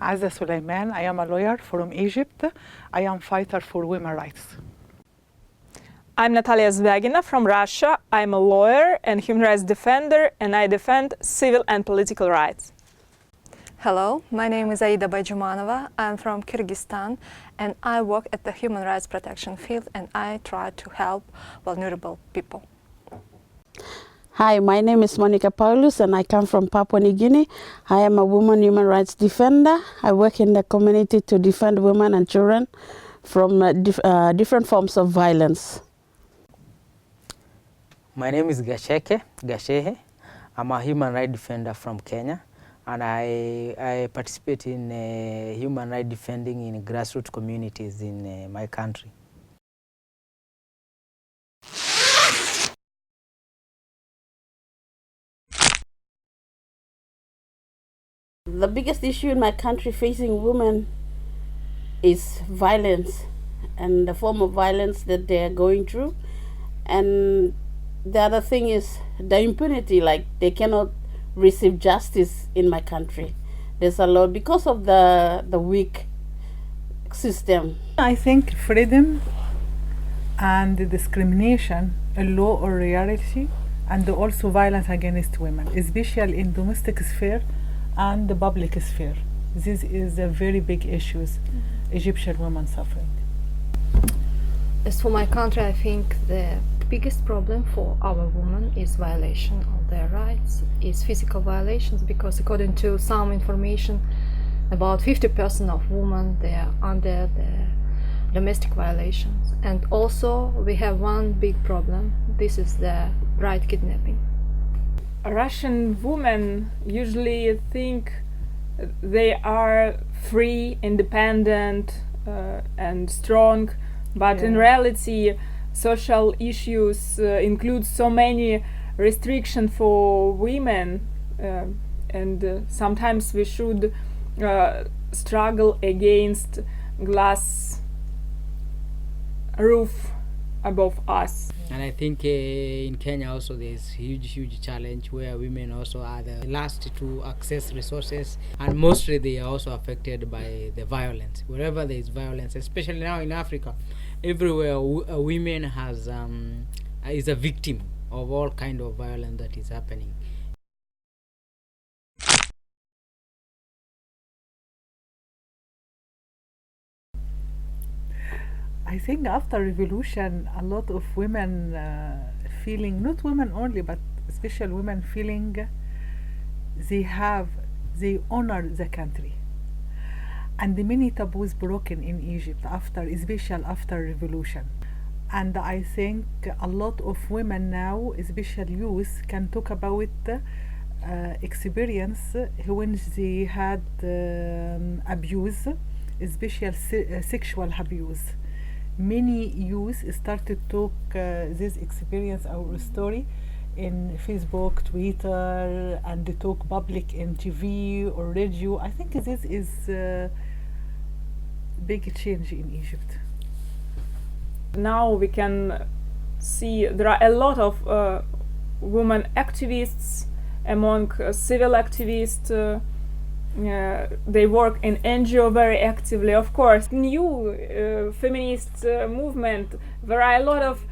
Azza Sulaiman. I am a lawyer from Egypt. I am fighter for women's rights. I'm Natalia Zvagina from Russia. I'm a lawyer and human rights defender, and I defend civil and political rights. Hello, my name is Aida Bayjumanova. I'm from Kyrgyzstan and I work at the human rights protection field and I try to help vulnerable people. Hi, my name is Monica Paulus and I come from Papua New Guinea. I am a woman human rights defender. I work in the community to defend women and children from different forms of violence. My name is Gashehe. I'm a human rights defender from Kenya, and I participate in human rights defending in grassroots communities in my country. The biggest issue in my country facing women is violence and the form of violence that they are going through. And the other thing is the impunity, like they cannot receive justice in my country. There's a lot because of the weak system. I think freedom and the discrimination, a law or reality, and also violence against women, especially in domestic sphere and the public sphere. This is a very big issues Egyptian women suffering. As for my country, I think the biggest problem for our women is violation of their rights, is physical violations, because according to some information, about 50% of women, they are under the domestic violations. And also we have one big problem, this is the bride kidnapping. Russian women usually think they are free, independent, and strong, but in reality social issues include so many restrictions for women, and sometimes we should struggle against glass roof above us. And I think in Kenya also there's huge challenge where women also are the last to access resources, and mostly they are also affected by the violence. Wherever there is violence, especially now in Africa, everywhere women is a victim of all kind of violence that is happening. I think after revolution, a lot of women feeling, not women only, but especially women feeling they honor the country. And the many taboos broken in Egypt especially after revolution. And I think a lot of women now, especially youth, can talk about experience when they had abuse, especially sexual abuse. Many youth started to talk this experience, our story, in Facebook, Twitter, and they talk public in TV or radio. I think this is a big change in Egypt. Now we can see there are a lot of women activists among civil activists. They work in NGO very actively. Of course, new feminist movement. There are a lot of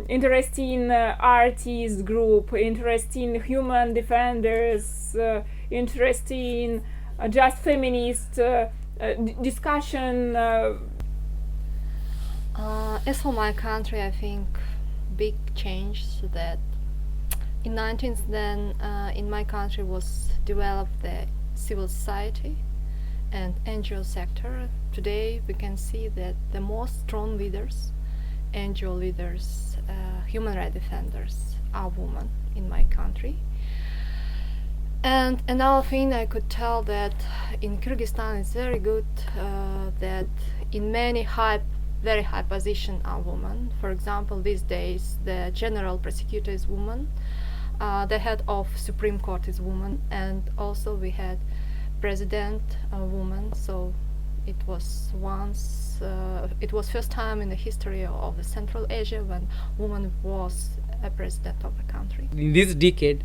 interesting artist group, interesting human defenders, interesting just feminist discussion. As for my country, I think big change that in 19th then in my country was developed the civil society and NGO sector. Today we can see that the most strong leaders, NGO leaders, human rights defenders are women in my country. And another thing I could tell that in Kyrgyzstan is very good that in many very high position are women. For example, these days the general prosecutor is woman, the head of Supreme Court is woman, and also we had president a woman. So it was first time in the history of the Central Asia when woman was a president of the country. In this decade,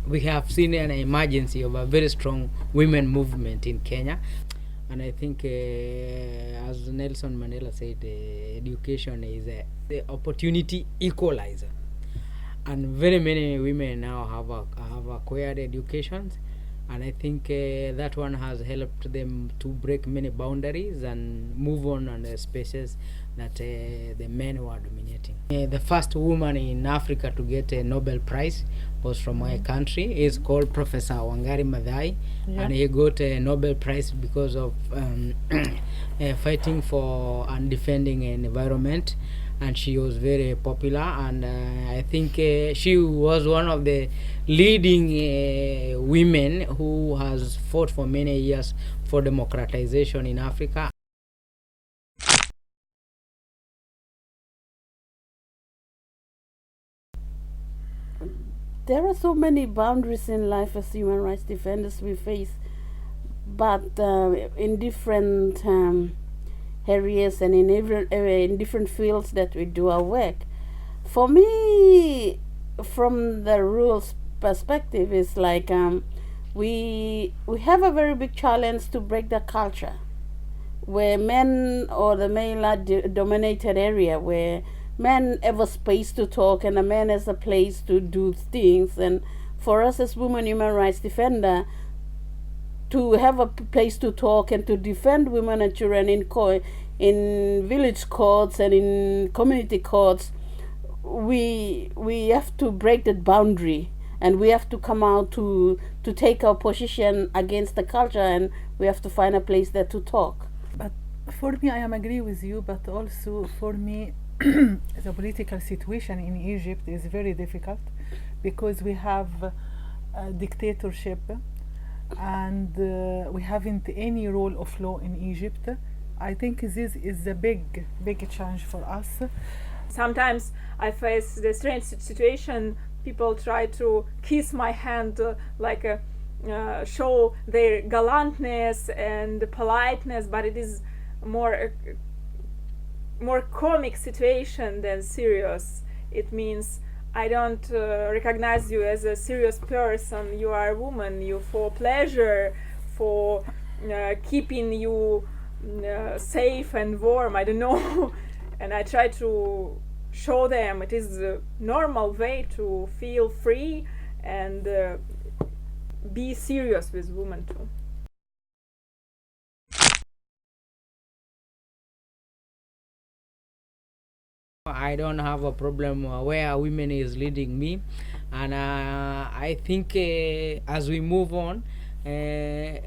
we have seen an emergence of a very strong women movement in Kenya. And I think, as Nelson Mandela said, education is the opportunity equalizer. And very many women now have acquired educations. And I think that one has helped them to break many boundaries and move on the spaces that the men were dominating. The first woman in Africa to get a Nobel Prize was from my country. He's called Professor Wangari Maathai, and he got a Nobel Prize because of fighting for and defending an environment. And she was very popular, and I think she was one of the leading women who has fought for many years for democratization in Africa. There are so many boundaries in life as human rights defenders we face, but in different areas and in different fields that we do our work. For me, from the rules perspective, is like we have a very big challenge to break the culture where men or the male are dominated area, where men have a space to talk and a man has a place to do things. And for us as women human rights defender, to have a place to talk and to defend women and children in village courts and in community courts, we have to break that boundary, and we have to come out to take our position against the culture, and we have to find a place there to talk. But for me, I am agree with you, but also for me, the political situation in Egypt is very difficult because we have a dictatorship, and we haven't any rule of law in Egypt. I think this is a big challenge for us. Sometimes I face the strange situation. People try to kiss my hand, show their gallantness and politeness, but it is more comic situation than serious. It means I don't recognize you as a serious person. You are a woman. You for pleasure, for keeping you safe and warm. I don't know. And I try to show them it is a normal way to feel free and be serious with women too. I don't have a problem where women is leading me, and I think as we move on, I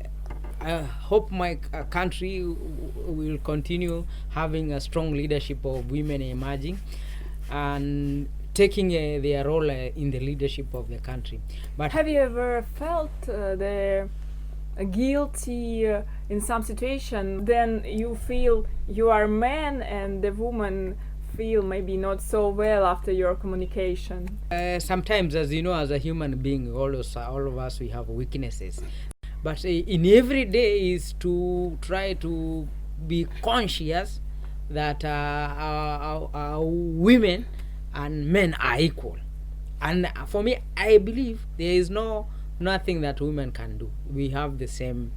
hope my country will continue having a strong leadership of women emerging and taking their role in the leadership of the country. But have you ever felt guilty in some situation? Then you feel you are a man and the woman feel maybe not so well after your communication? Sometimes, as you know, as a human being, all of us, we have weaknesses. But in every day is to try to be conscious that our women and men are equal. And for me, I believe there is nothing that women can do. We have the same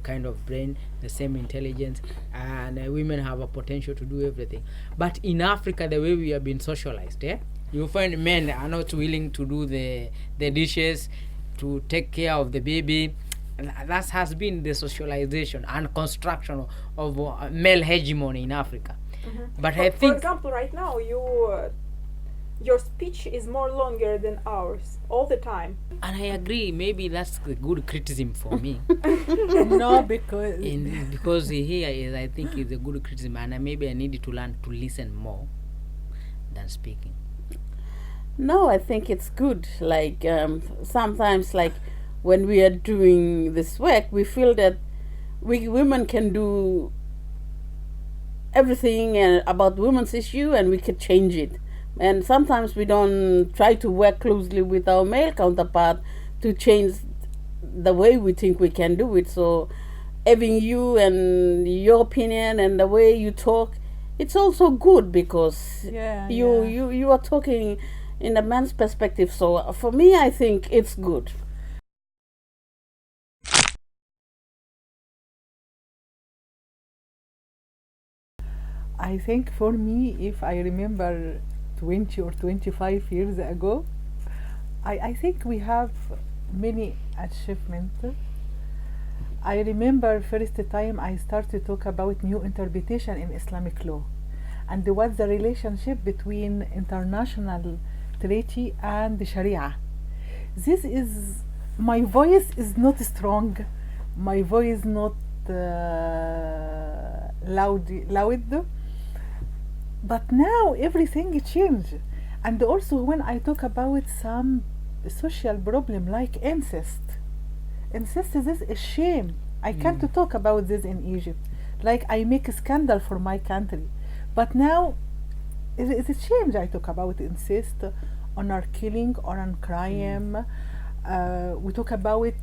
kind of brain, the same intelligence, and women have a potential to do everything. But in Africa, the way we have been socialized, you find men are not willing to do the dishes, to take care of the baby. And that has been the socialization and construction of male hegemony in Africa. Mm-hmm. But I think, for example, right now your speech is more longer than ours all the time. and I agree, maybe that's the good criticism for me. No, because Because here is, I think, is a good criticism, and maybe I need to learn to listen more than speaking. No, I think it's good. Like sometimes, like when we are doing this work, we feel that we women can do everything about women's issue, and we could change it. And sometimes we don't try to work closely with our male counterpart to change the way we think we can do it. So having you and your opinion and the way you talk, it's also good because you are talking in a man's perspective. So for me, I think it's good. I think for me, if I remember 20 or 25 years ago, I think we have many achievements. I remember first time I started to talk about new interpretation in Islamic law and what's the relationship between international treaty and the Sharia. This is my voice is not strong, my voice not loud, but now everything changed. And also when I talk about some social problem like incest is a shame. I can't talk about this in Egypt. Like I make a scandal for my country, but now it's a shame I talk about incest, honor killing, honor crime. We talk about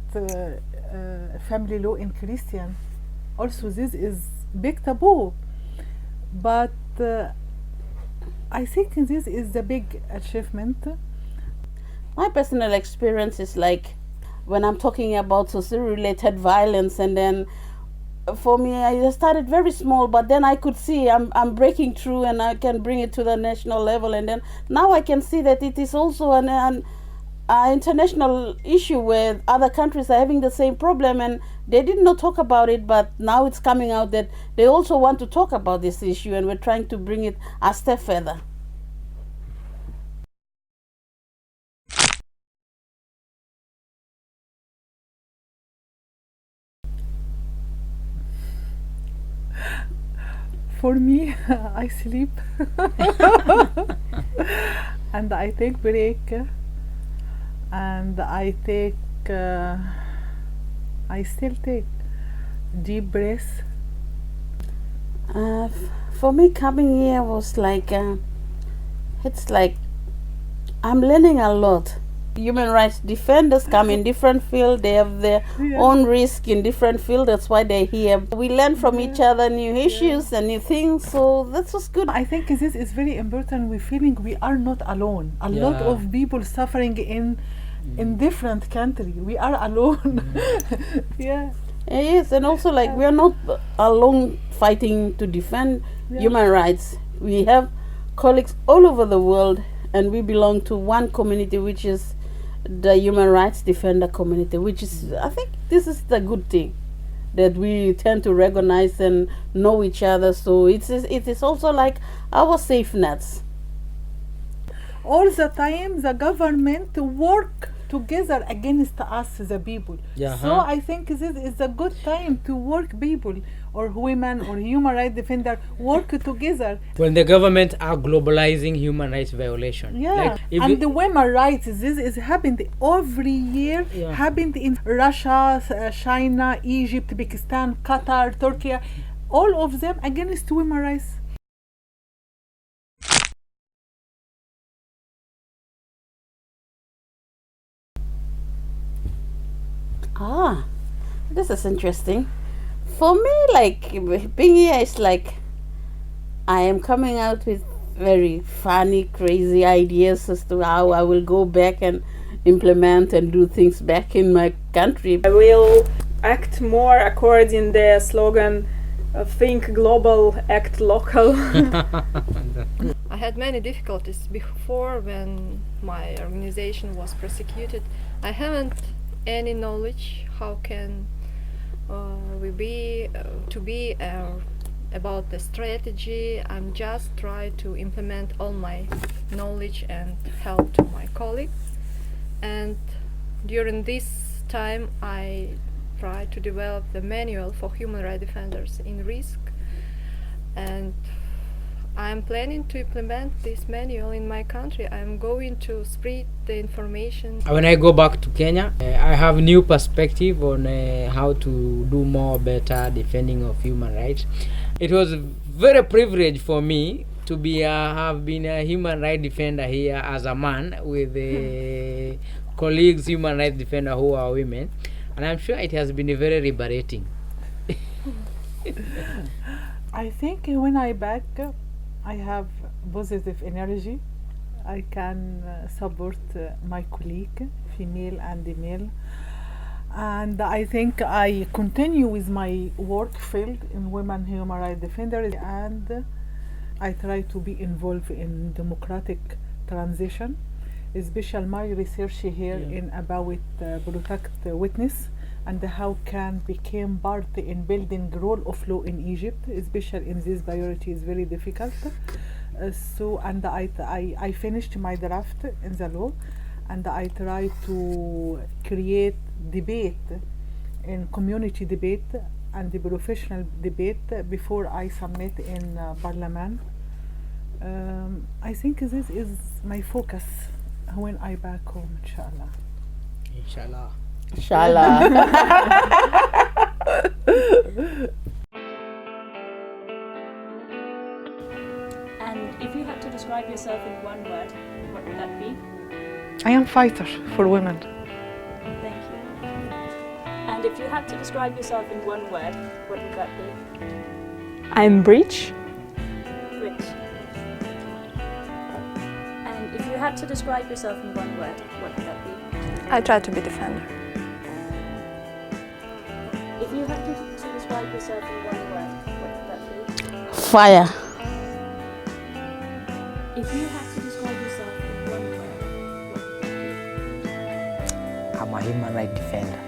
family law in Christian. Also, this is big taboo, but I think this is the big achievement. My personal experience is like when I'm talking about social-related violence, and then for me, I started very small, but then I could see I'm breaking through, and I can bring it to the national level, and then now I can see that it is also an international issue where other countries are having the same problem, and they did not talk about it, but now it's coming out that they also want to talk about this issue, and we're trying to bring it a step further. For me, I sleep and I take break and I still take deep breath. For me, coming here was like it's like I'm learning a lot. Human rights defenders come in different fields. They have their own risk in different fields. That's why they're here. We learn from each other new issues and new things. So that's what's good. I think this is very important. We feeling we are not alone. A lot of people suffering in different country. We are alone. Yeah. Yes, and also like we are not alone fighting to defend human rights. We have colleagues all over the world, and we belong to one community, which is the human rights defender community, which is, I think this is the good thing, that we tend to recognize and know each other. So it is also like our safe nets. All the time the government work together against us, the people. So I think this is a good time to work people or women or human rights defender work together. When the government are globalizing human rights violation. Like and the women rights, this is happened every year. Happened in Russia, China, Egypt, Pakistan, Qatar, Turkey, all of them against women rights. This is interesting. For me, like being here is like I am coming out with very funny, crazy ideas as to how I will go back and implement and do things back in my country. I will act more according the slogan think global, act local. I had many difficulties before when my organization was prosecuted. I haven't any knowledge how can we be about the strategy. I'm just trying to implement all my knowledge and help to my colleagues, and during this time I try to develop the manual for human rights defenders in risk, and I'm planning to implement this manual in my country. I'm going to spread the information. When I go back to Kenya, I have new perspective on how to do more better defending of human rights. It was very privilege for me to be have been a human rights defender here as a man with colleagues human rights defender who are women, and I'm sure it has been very liberating. I think when I back, I have positive energy. I can support my colleague, female and male, and I think I continue with my work field in women human rights defenders, and I try to be involved in democratic transition, especially my research here in about protect witness and how can become part in building role of law in Egypt, especially in this priority is very difficult. So and I finished my draft in the law, and I try to create debate in community debate and the professional debate before I submit in Parliament. I think this is my focus when I back home, inshallah. Inshallah. Inshallah. And if you had to describe yourself in one word, what would that be? I am fighter for women. Thank you. And if you had to describe yourself in one word, what would that be? I'm Breach. Rich. And if you had to describe yourself in one word, what would that be? I try to be defender. If you had to describe yourself in one word, what would that be? Fire. If you had to describe yourself in one word, what would that be? I'm a human rights defender.